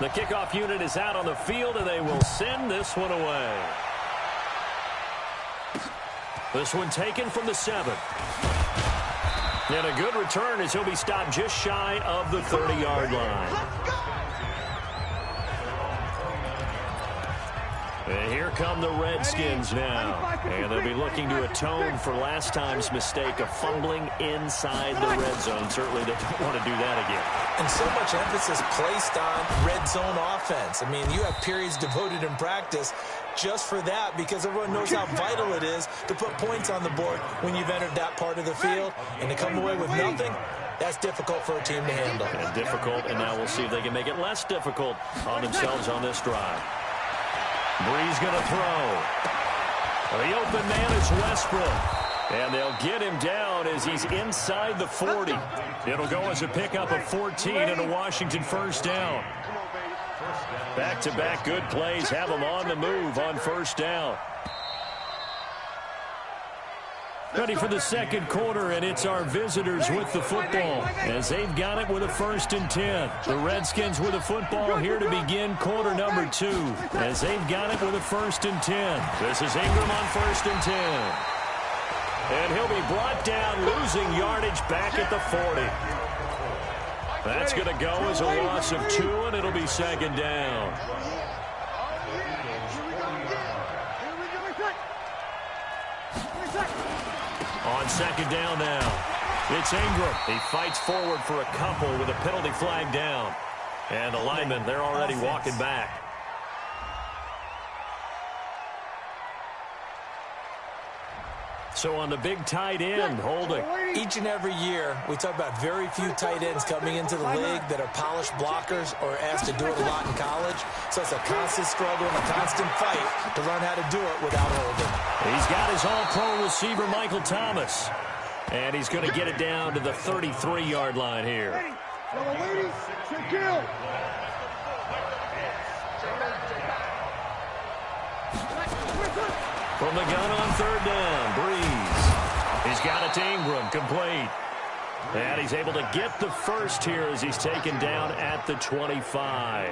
The kickoff unit is out on the field, and they will send this one away. This one taken from the 7. And a good return as he'll be stopped just shy of the 30-yard line. And here come the Redskins now. And they'll be looking to atone for last time's mistake of fumbling inside the red zone. Certainly they don't want to do that again. And so much emphasis placed on red zone offense. I mean, you have periods devoted in practice just for that because everyone knows how vital it is to put points on the board when you've entered that part of the field. And to come away with nothing, that's difficult for a team to handle. And difficult, and now we'll see if they can make it less difficult on themselves on this drive. Bree's going to throw. The open man is Westbrook. And they'll get him down as he's inside the 40. It'll go as a pickup of 14 and a Washington first down. Back-to-back good plays have them on the move on first down. Ready for the second quarter, and it's our visitors with the football as they've got it with a 1st and 10. The Redskins with the football here to begin quarter number 2 as they've got it with a 1st and 10. This is Ingram on 1st and 10. And he'll be brought down, losing yardage back at the 40. That's going to go as a loss of 2, and it'll be 2nd down. On 2nd down now, it's Ingram. He fights forward for a couple with a penalty flag down. And the linemen, they're already walking back. So on the big tight end, holding. Each and every year, we talk about very few tight ends coming into the league that are polished blockers or asked to do it a lot in college. So it's a constant struggle and a constant fight to learn how to do it without holding. He's got his all-pro receiver, Michael Thomas. And he's going to get it down to the 33-yard line here. From the gun on 3rd down, Breeze. He's got it to Ingram, complete. And he's able to get the first here as he's taken down at the 25.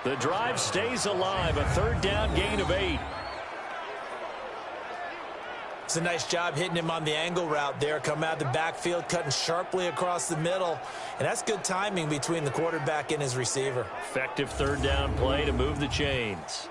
The drive stays alive, a 3rd down gain of 8. It's a nice job hitting him on the angle route there. Come out of the backfield, cutting sharply across the middle. And that's good timing between the quarterback and his receiver. Effective 3rd down play to move the chains.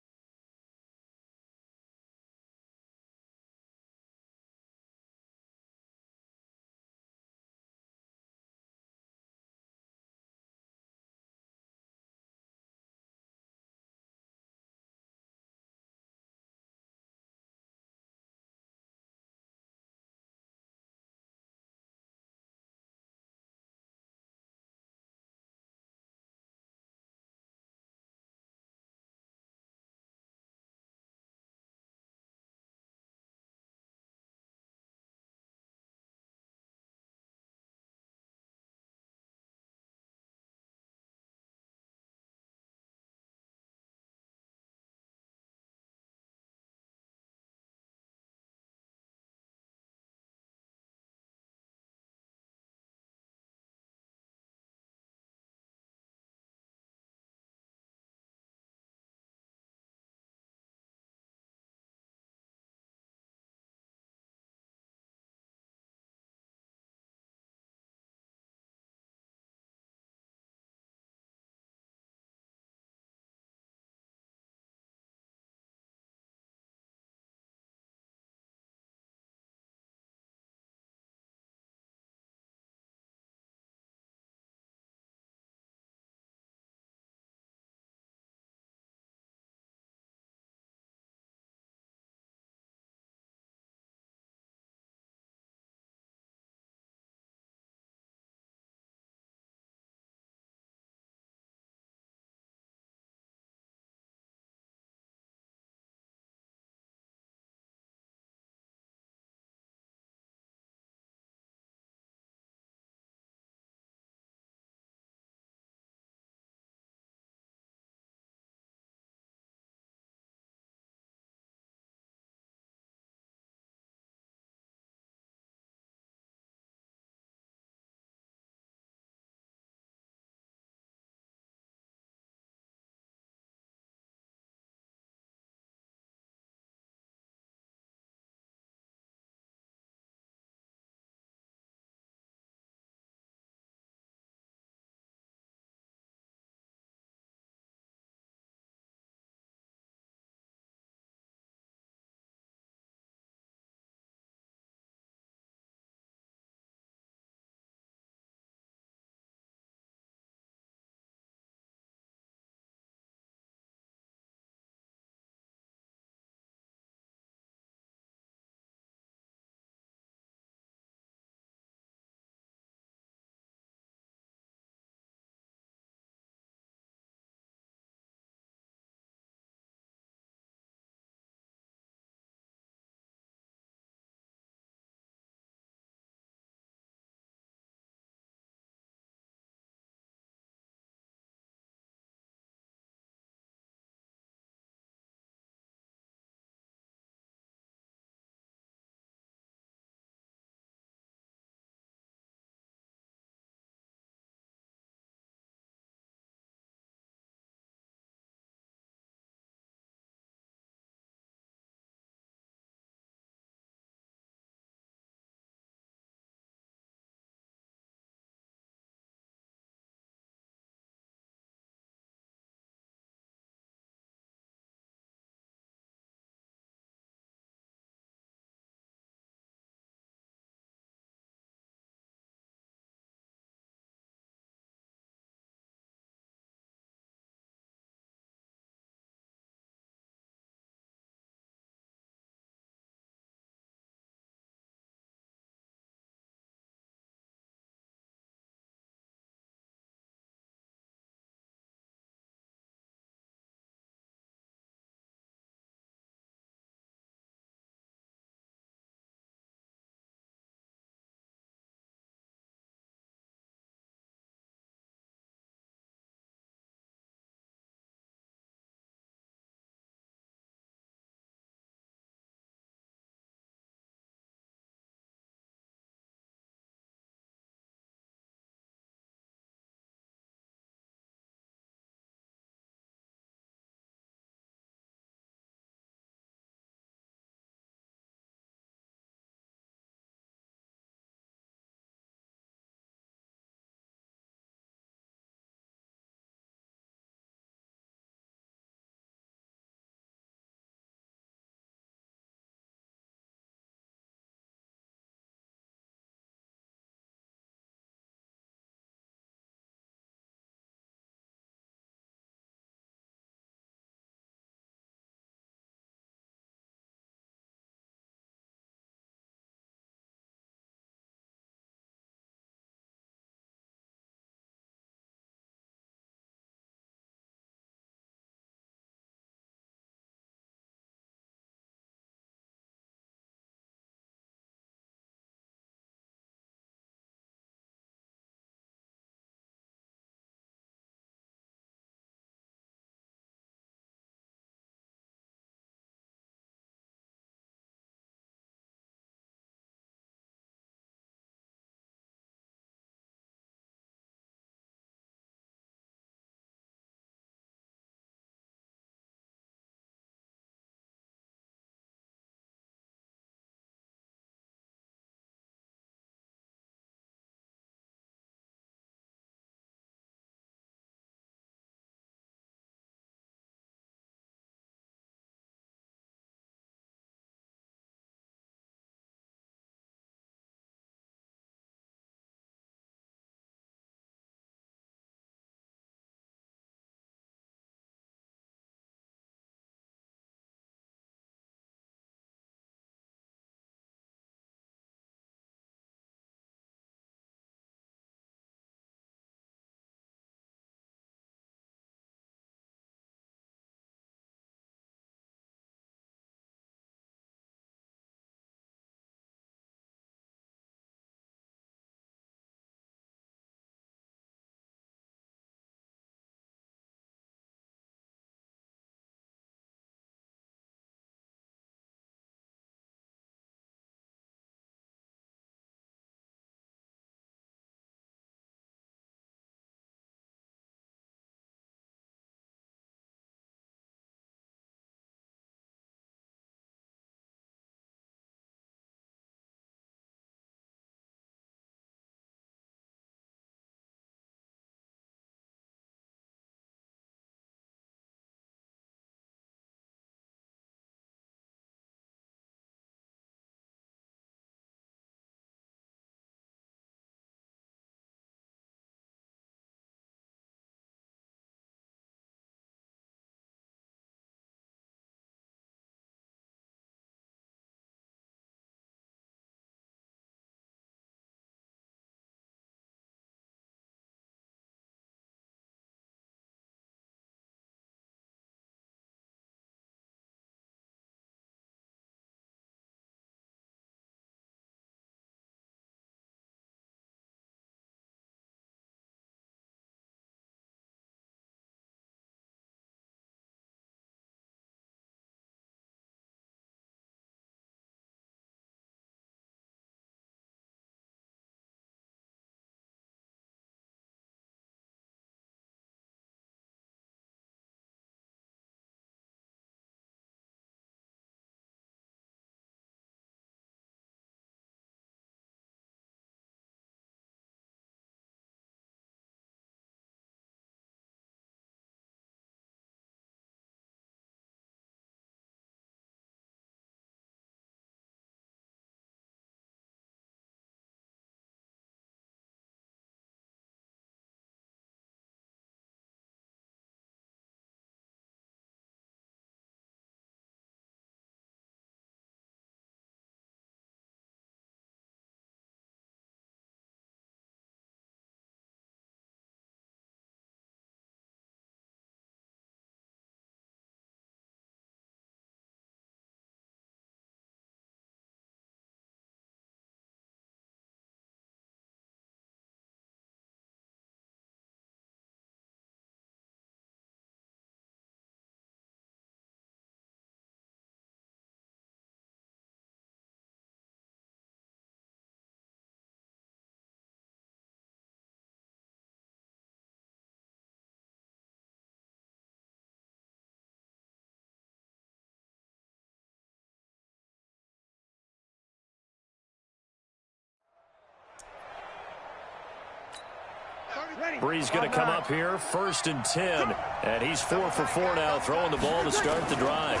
Bree's going to come up here, 1st and 10. And he's 4 for 4 now, throwing the ball to start the drive.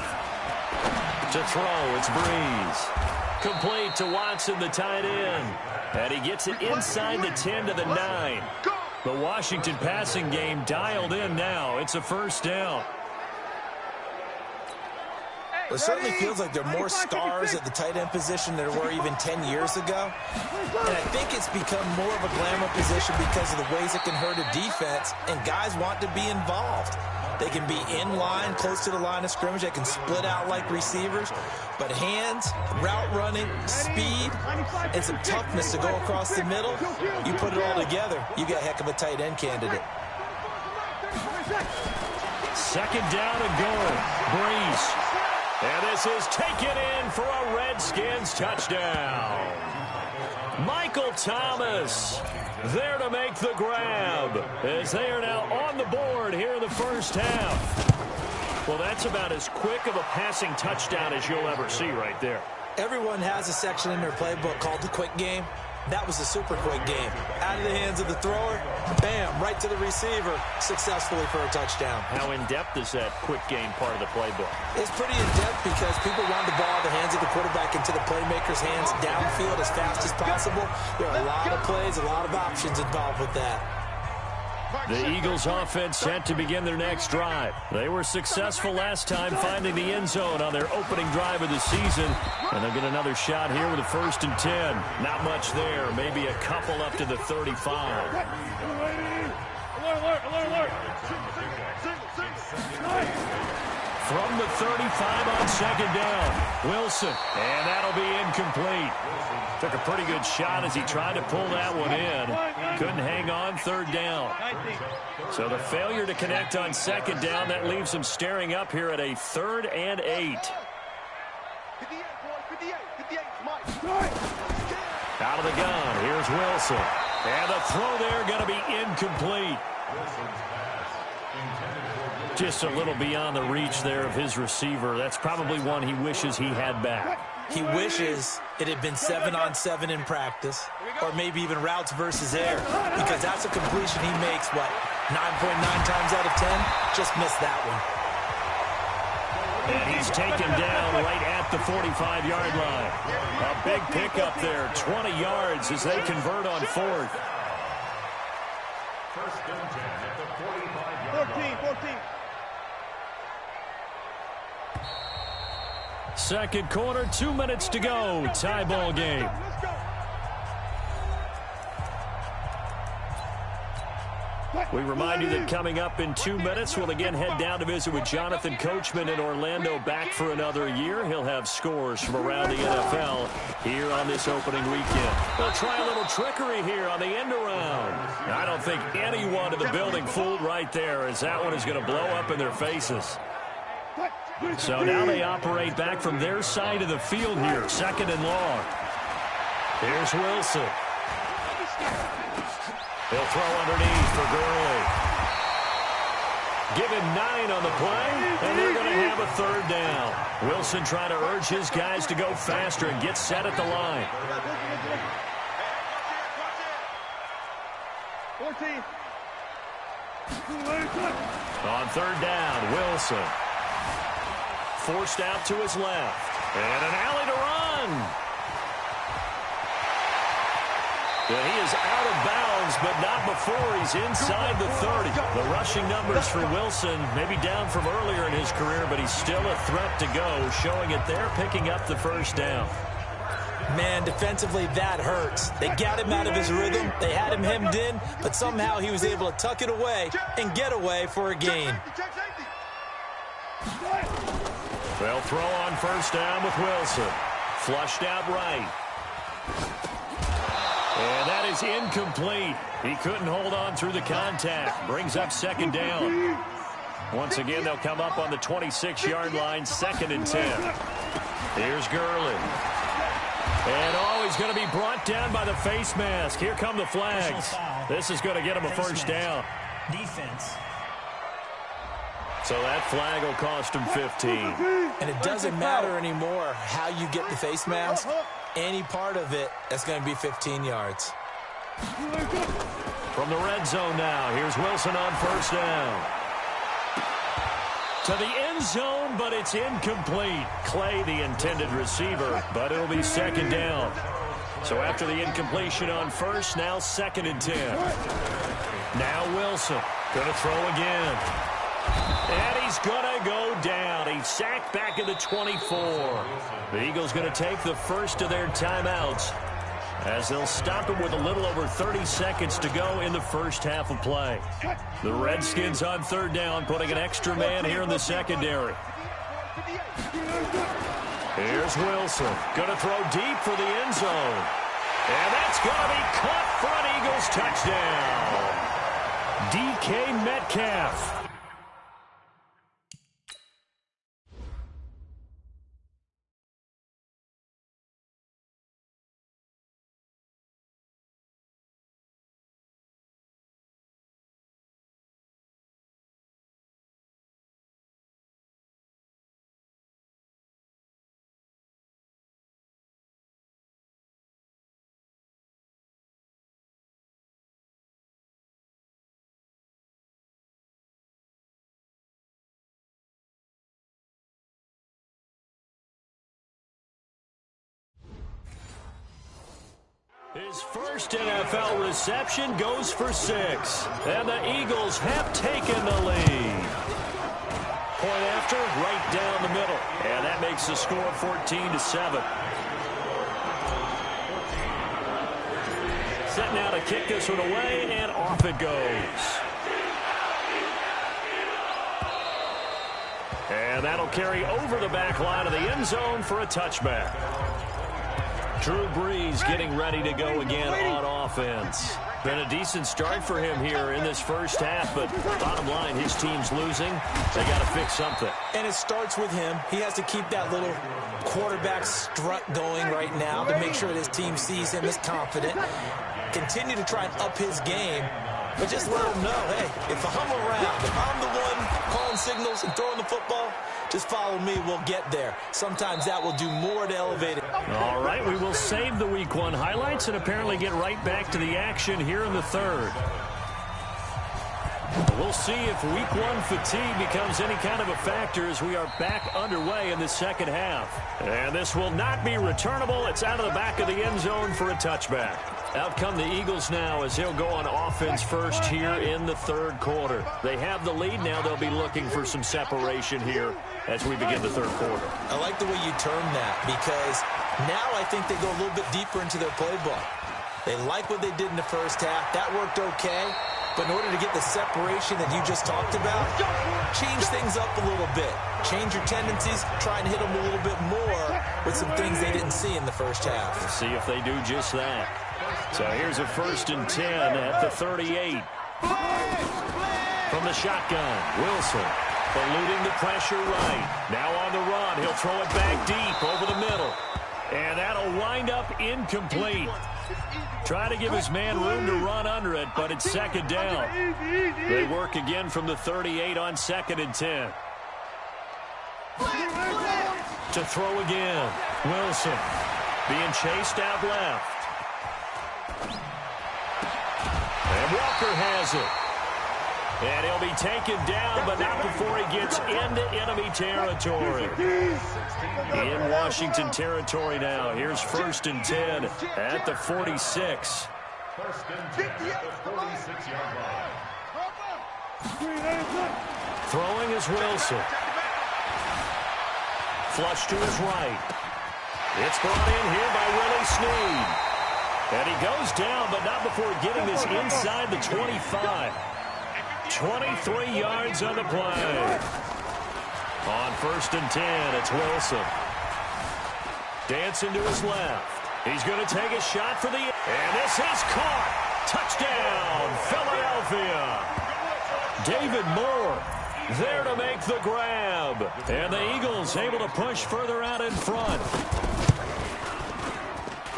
To throw, it's Breeze. Complete to Watson, the tight end. And he gets it inside the 10 to the 9. The Washington passing game dialed in now. It's a 1st down. It certainly feels like there are more stars at the tight end position than there were even 10 years ago. And I think it's become more of a glamour position because of the ways it can hurt a defense, and guys want to be involved. They can be in line, close to the line of scrimmage. They can split out like receivers. But hands, route running, speed, and some toughness to go across the middle, you put it all together, you got a heck of a tight end candidate. 2nd down and goal. Breeze. And this is taken in for a Redskins touchdown. Michael Thomas there to make the grab as they are now on the board here in the 1st half. Well, that's about as quick of a passing touchdown as you'll ever see right there. Everyone has a section in their playbook called the quick game. That was a super quick game. Out of the hands of the thrower, bam, right to the receiver, successfully for a touchdown. How in-depth is that quick game part of the playbook? It's pretty in-depth because people want the ball out of the hands of the quarterback into the playmaker's hands downfield as fast as possible. There are a lot of plays, a lot of options involved with that. The Eagles offense set to begin their next drive. They were successful last time finding the end zone on their opening drive of the season. And they'll get another shot here with a 1st and 10. Not much there. Maybe a couple up to the 35. From the 35 on 2nd down. Wilson. And that'll be incomplete. Took a pretty good shot as he tried to pull that one in. Couldn't hang on, 3rd down. So the failure to connect on 2nd down, that leaves him staring up here at a 3rd and 8. Out of the gun, here's Wilson. And the throw there going to be incomplete. Just a little beyond the reach there of his receiver. That's probably one he wishes he had back. He wishes it had been 7-on-7 in practice, or maybe even routes versus air, because that's a completion he makes, what, 9.9 times out of 10? Just missed that one. And he's taken down right at the 45-yard line. A big pickup there, 20 yards as they convert on 4th. 1st and 10 at the 45-yard line. 14. Second quarter, 2 minutes to go. Tie ball game. We remind you that coming up in 2 minutes, we'll again head down to visit with Jonathan Coachman in Orlando, back for another year. He'll have scores from around the NFL here on this opening weekend. We'll try a little trickery here on the end around. I don't think anyone in the building fooled right there, as that one is going to blow up in their faces. So now they operate back from their side of the field here, 2nd and long. Here's Wilson. He'll throw underneath for Gurley. Give him 9 on the play, and they're going to have a 3rd down. Wilson trying to urge his guys to go faster and get set at the line. 14. On 3rd down, Wilson. Forced out to his left. And an alley to run. And he is out of bounds, but not before he's inside the 30. The rushing numbers for Wilson, maybe down from earlier in his career, but he's still a threat to go, showing it there, picking up the 1st down. Man, defensively, that hurts. They got him out of his rhythm. They had him hemmed in, but somehow he was able to tuck it away and get away for a gain. They'll throw on 1st down with Wilson. Flushed out right. And that is incomplete. He couldn't hold on through the contact. Brings up 2nd down. Once again, they'll come up on the 26-yard line, 2nd and 10. Here's Gurley. And, he's going to be brought down by the face mask. Here come the flags. This is going to get him a 1st down. Defense. So that flag will cost him 15. And it doesn't matter anymore how you get the face mask. Any part of it, that's going to be 15 yards. From the red zone now, here's Wilson on first down. To the end zone, but it's incomplete. Clay, the intended receiver, but it'll be second down. So after the incompletion on first, now 2nd and 10. Now Wilson, going to throw again. And he's going to go down. He's sacked back at the 24. The Eagles going to take the first of their timeouts as they'll stop him with a little over 30 seconds to go in the first half of play. The Redskins on 3rd down, putting an extra man here in the secondary. Here's Wilson. Going to throw deep for the end zone. And that's going to be caught for an Eagles touchdown. DK Metcalf. His first NFL reception goes for 6. And the Eagles have taken the lead. Point after, right down the middle. And that makes the score 14-7. Set now to kick this one away, and off it goes. And that'll carry over the back line of the end zone for a touchback. Drew Brees getting ready to go again on offense. Been a decent start for him here in this first half, but bottom line, his team's losing. They got to fix something. And it starts with him. He has to keep that little quarterback strut going right now to make sure that his team sees him as confident. Continue to try and up his game, but just let him know, hey, if I'm around, if I'm the one calling signals and throwing the football, just follow me, we'll get there. Sometimes that will do more to elevate it. All right, we will save the Week 1 highlights and apparently get right back to the action here in the 3rd. We'll see if Week 1 fatigue becomes any kind of a factor as we are back underway in the second half. And this will not be returnable. It's out of the back of the end zone for a touchback. Out come the Eagles now as they'll go on offense first here in the 3rd quarter. They have the lead now. They'll be looking for some separation here as we begin the 3rd quarter. I like the way you term that because now I think they go a little bit deeper into their playbook. They like what they did in the first half. That worked okay. But in order to get the separation that you just talked about, change things up a little bit. Change your tendencies. Try and hit them a little bit more with some things they didn't see in the first half. Let's see if they do just that. So here's a 1st and 10 at the 38. From the shotgun, Wilson eluding the pressure right. Now on the run, he'll throw it back deep over the middle. And that'll wind up incomplete. Try to give his man room to run under it, but it's 2nd down. They work again from the 38 on 2nd and 10. To throw again, Wilson being chased out left. And Walker has it. And he'll be taken down, but not before he gets into enemy territory. In Washington territory now. Here's 1st and 10 at the 46. Throwing is Wilson. Flush to his right. It's brought in here by Willie Snead. And he goes down, but not before getting this inside the 25. 23 yards on the play. On 1st and 10, it's Wilson. Dancing to his left. He's going to take a shot for the... And this is caught. Touchdown, Philadelphia. David Moore there to make the grab. And the Eagles able to push further out in front.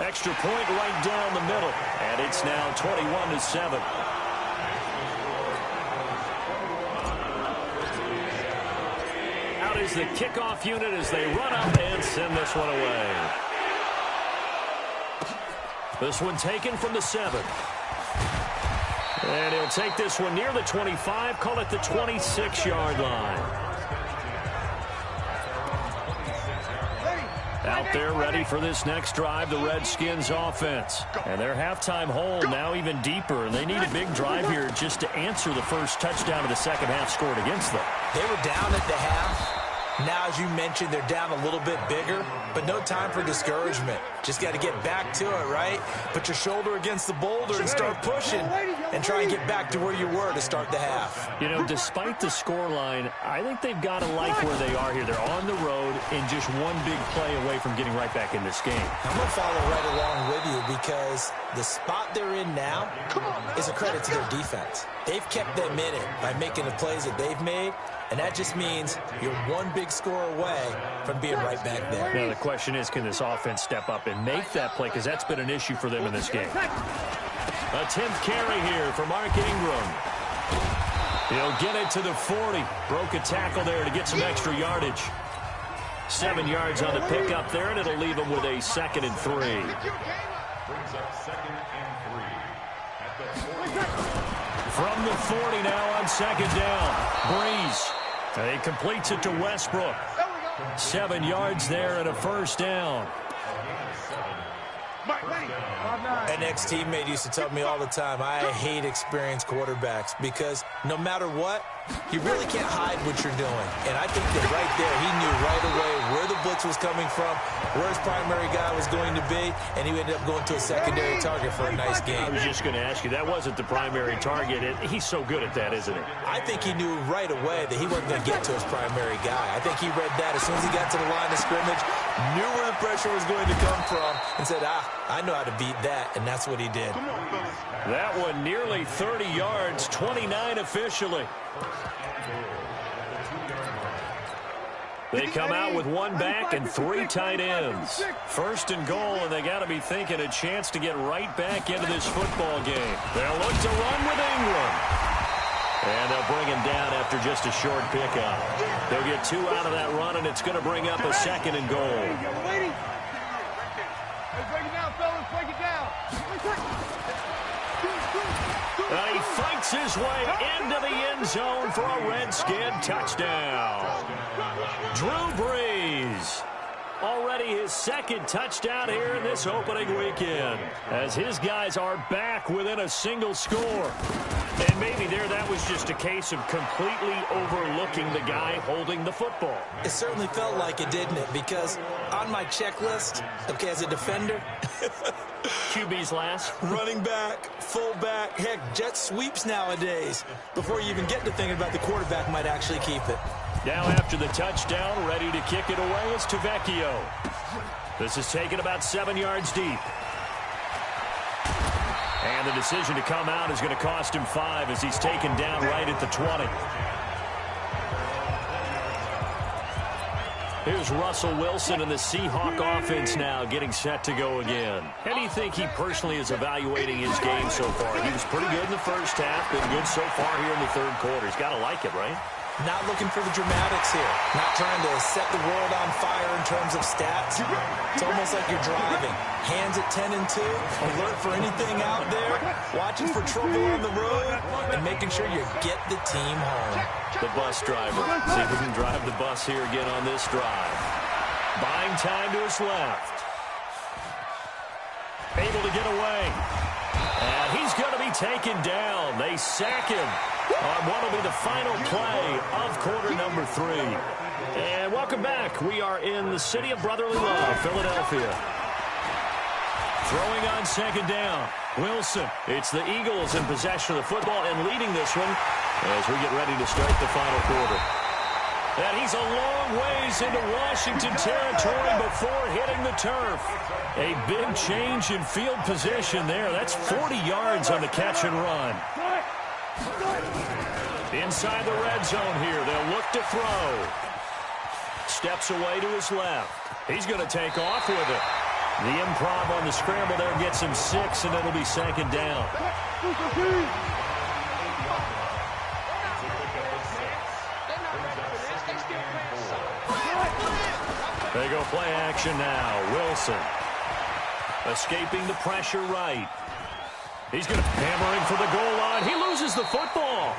Extra point right down the middle. And it's now 21-7. Out is the kickoff unit as they run up and send this one away. This one taken from the 7. And he'll take this one near the 25, call it the 26-yard line. Out there ready for this next drive, the Redskins offense. And their halftime hole now even deeper, and they need a big drive here just to answer the first touchdown of the second half scored against them. They were down at the half. Now, as you mentioned, they're down a little bit bigger, but no time for discouragement. Just got to get back to it, right? Put your shoulder against the boulder and start pushing and try and get back to where you were to start the half. You know, despite the scoreline, I think they've got to like where they are here. They're on the road and just one big play away from getting right back in this game. I'm going to follow right along with you because the spot they're in now is a credit to their defense. They've kept them in it by making the plays that they've made, and that just means you're one big score away from being right back there. Now, the question is, can this offense step up and make that play? Because that's been an issue for them in this game. A 10th carry here for Mark Ingram. He'll get it to the 40. Broke a tackle there to get some extra yardage. 7 yards on the pickup there, and it'll leave him with a 2nd and 3. Brings up 2nd and 3 at the 40. From the 40 now on 2nd down. Breeze. He completes it to Westbrook. 7 yards there and a 1st down. An ex-teammate used to tell me all the time, I hate experienced quarterbacks because no matter what, you really can't hide what you're doing. And I think that right there, he knew right away where the blitz was coming from, where his primary guy was going to be, and he ended up going to a secondary target for a nice game. I was just going to ask you, that wasn't the primary target. He's so good at that, isn't he? I think he knew right away that he wasn't going to get to his primary guy. I think he read that as soon as he got to the line of scrimmage, knew where the pressure was going to come from, and said, I know how to beat that, and that's what he did. That one nearly 30 yards, 29 officially. They come out with one back and 3 tight ends. 1st and goal, and they got to be thinking a chance to get right back into this football game. They'll look to run with Ingram. And they'll bring him down after just a short pickup. They'll get 2 out of that run, and it's going to bring up a 2nd and goal. Break it down, fellas. Break it down. He fights his way into the end zone for a Redskin touchdown. Drew Brees. Already his 2nd touchdown here in this opening weekend, as his guys are back within a single score. And maybe that was just a case of completely overlooking the guy holding the football. It certainly felt like it, didn't it? Because on my checklist, okay, as a defender, QB's last. running back, fullback, heck, jet sweeps nowadays. Before you even get to thinking about the quarterback might actually keep it. Now after the touchdown, ready to kick it away is Tavecchio. This is taken about 7 yards deep. And the decision to come out is going to cost him 5 as he's taken down right at the 20. Here's Russell Wilson and the Seahawk offense now getting set to go again. How do you think he personally is evaluating his game so far? He was pretty good in the first half, been good so far here in the 3rd quarter. He's got to like it, right? Not looking for the dramatics here. Not trying to set the world on fire in terms of stats. It's almost like you're driving. Hands at 10 and 2. Alert for anything out there. Watching for trouble on the road. And making sure you get the team home. The bus driver. See if we can drive the bus here again on this drive. Buying time to his left. Able to get away. And he's going to be taken down. They sack him on what will be the final play of quarter number 3. And welcome back. We are in the city of brotherly love, Philadelphia. Throwing on 2nd down. Wilson. It's the Eagles in possession of the football and leading this one as we get ready to start the final quarter. And he's a long ways into Washington territory before hitting the turf. A big change in field position there. That's 40 yards on the catch and run. Inside the red zone here. They'll look to throw. Steps away to his left. He's going to take off with it. The improv on the scramble there gets him 6, and it'll be 2nd down. They go play action now. Wilson escaping the pressure right. He's going to hammer in for the goal line. He loses the football.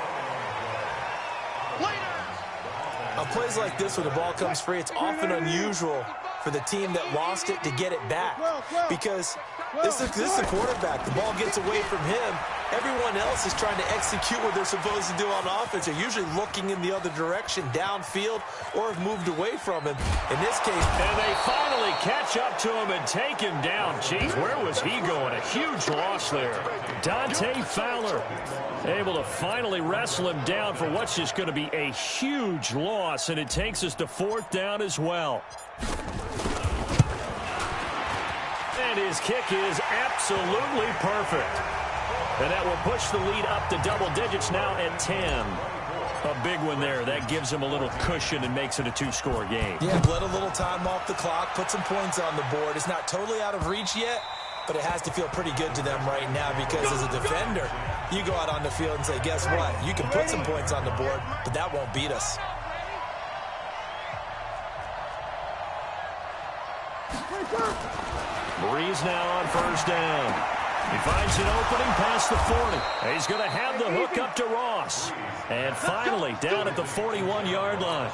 On plays like this where the ball comes free, it's often unusual for the team that lost it to get it back, because this is the quarterback. The ball gets away from him. Everyone else is trying to execute what they're supposed to do on offense. They're usually looking in the other direction, downfield, or have moved away from him. In this case, and they finally catch up to him and take him down. Jeez, where was he going? A huge loss there. Dante Fowler able to finally wrestle him down for what's just going to be a huge loss, and it takes us to 4th down as well. And his kick is absolutely perfect. And that will push the lead up to double digits now at 10. A big one there. That gives him a little cushion and makes it a 2-score game. Yeah, let a little time off the clock, put some points on the board. It's not totally out of reach yet, but it has to feel pretty good to them right now, because as a defender, you go out on the field and say, guess what? You can put some points on the board, but that won't beat us. Breeze now on 1st down. He finds an opening past the 40. He's going to have the hook up to Ross. And finally, down at the 41-yard line.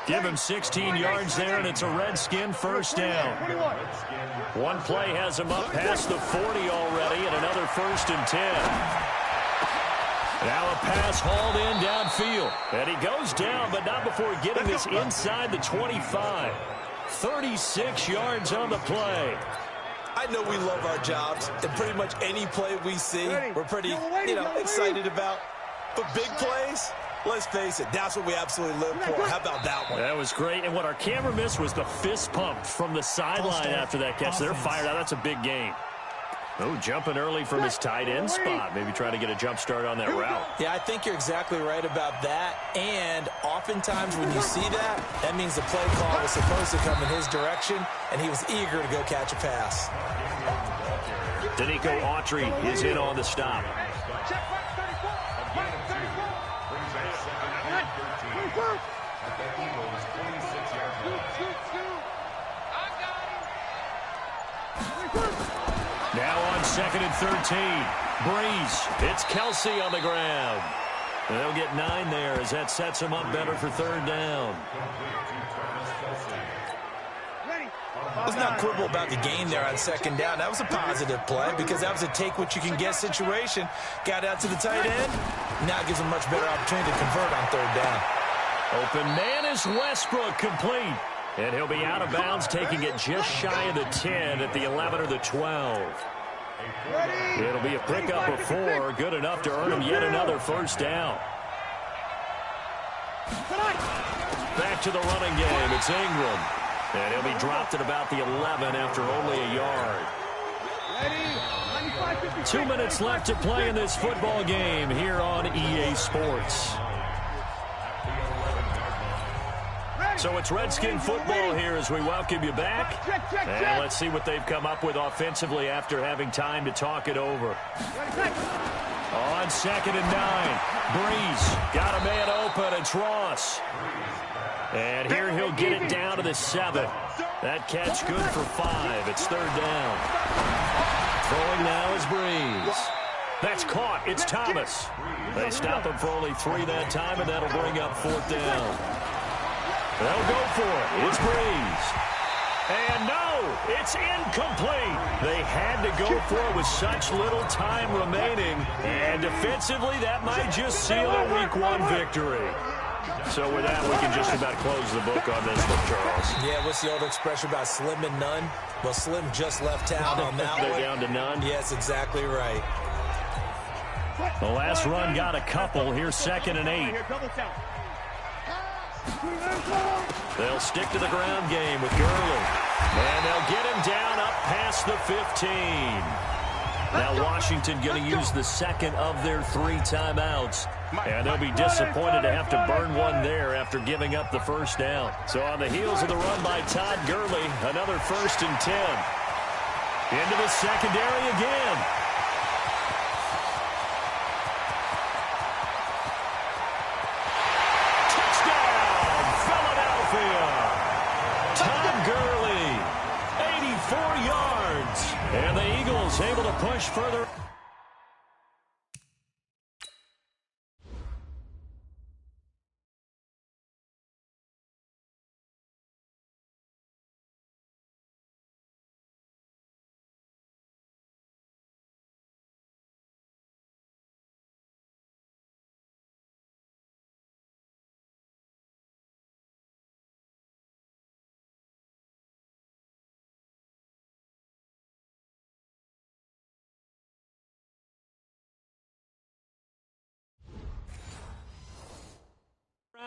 Give him 16 yards there, and it's a Redskin 1st down. One play has him up past the 40 already, and another 1st and 10. Now a pass hauled in downfield. And he goes down, but not before getting this inside the 25. 36 yards on the play. I know we love our jobs, and pretty much any play we see, we're pretty, excited about. But big plays, let's face it, that's what we absolutely live for. How about that one? That was great, and what our camera missed was the fist pump from the sideline after that catch. They're fired out. That's a big game. Oh, jumping early from his tight end spot. Maybe try to get a jump start on that route. Yeah, I think you're exactly right about that. And oftentimes when you see that, that means the play call was supposed to come in his direction, and he was eager to go catch a pass. Danico Autry is in on the stop. Now on 2nd and 13. Breeze. It's Kelsey on the ground. They'll get 9 there as that sets him up better for 3rd down. Let's not quibble about the gain there on 2nd down. That was a positive play because that was a take-what-you-can-get situation. Got out to the tight end. Now gives him a much better opportunity to convert on 3rd down. Open man is Westbrook, complete. And he'll be out of bounds, taking it just shy of the 10 at the 11 or the 12. It'll be a pickup of 4, good enough to earn him yet another 1st down. Back to the running game. It's Ingram. And he'll be dropped at about the 11 after only a yard. 2 minutes left to play in this football game here on EA Sports. So it's Redskin football here as we welcome you back. And let's see what they've come up with offensively after having time to talk it over. On 2nd and 9, Breeze got a man open. It's Ross. And here he'll get it down to the 7. That catch good for 5. It's 3rd down. Throwing now is Breeze. That's caught. It's Thomas. They stop him for only 3 that time, and that'll bring up 4th down. They'll go for it. It's Breeze. And no, it's incomplete. They had to go for it with such little time remaining. And defensively, that might just seal a Week 1 victory. So with that, we can just about close the book on this one, Charles. Yeah, what's the old expression about slim and none? Well, Slim just left town on that one. They're down to none? Yes, exactly right. The last run got a couple. Here's 2nd and 8. They'll stick to the ground game with Gurley. And they'll get him down up past the 15. Now Washington going to use the 2nd of their 3 timeouts. And they'll be disappointed to have to burn one there after giving up the 1st down. So on the heels of the run by Todd Gurley, another 1st and 10. Into the secondary again. Touchdown, Philadelphia. Todd Gurley, 84 yards. And the Eagles able to push further.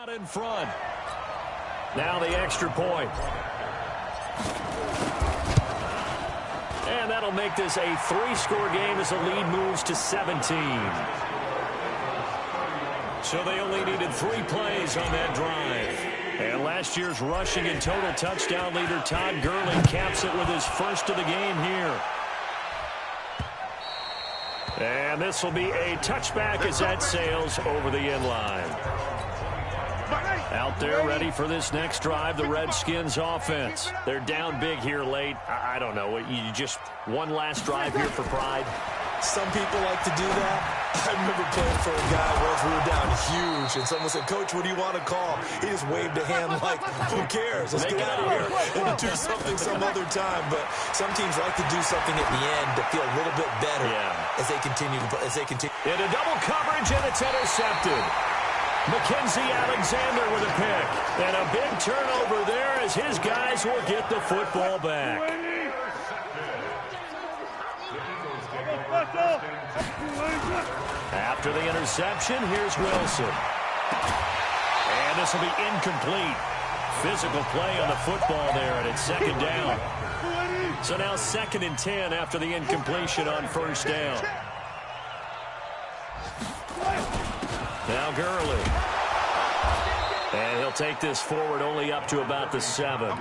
out in front. Now the extra point. And that'll make this a 3-score game as the lead moves to 17. So they only needed 3 plays on that drive. And last year's rushing and total touchdown leader Todd Gurley caps it with his first of the game here. And this will be a touchback as that sails over the end line. Out there ready for this next drive, the Redskins offense. They're down big here late. I don't know. You just one last drive here for pride? Some people like to do that. I remember playing for a guy once. We were down huge, and someone said, "Coach, what do you want to call?" He just waved a hand like, "Who cares? Let's get out of here and do something some other time." But some teams like to do something at the end to feel a little bit better as they continue to play. Into double coverage, and it's intercepted. Mackenzie Alexander with a pick. And a big turnover there as his guys will get the football back. After the interception, here's Wilson. And this will be incomplete. Physical play on the football there, and it's second down. So now 2nd and 10 after the incompletion on first down. Now Gurley. And he'll take this forward only up to about the 7.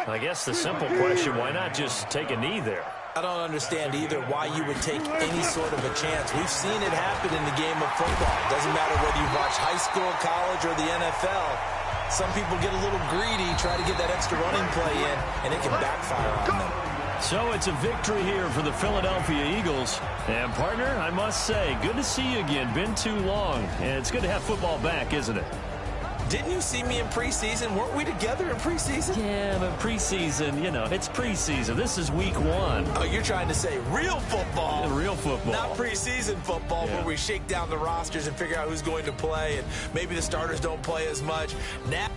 I guess the simple question, why not just take a knee there? I don't understand either why you would take any sort of a chance. We've seen it happen in the game of football. It doesn't matter whether you watch high school, college, or the NFL. Some people get a little greedy, try to get that extra running play in, and it can backfire on them. So it's a victory here for the Philadelphia Eagles. And, partner, I must say, good to see you again. Been too long. And it's good to have football back, isn't it? Didn't you see me in preseason? Weren't we together in preseason? Yeah, but preseason, you know, it's preseason. This is week 1. Oh, you're trying to say real football. Yeah, real football. Not preseason football where we shake down the rosters and figure out who's going to play, and maybe the starters don't play as much. Now.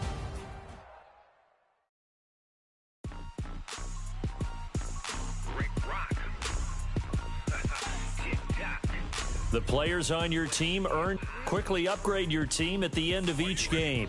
The players on your team quickly upgrade your team at the end of each game.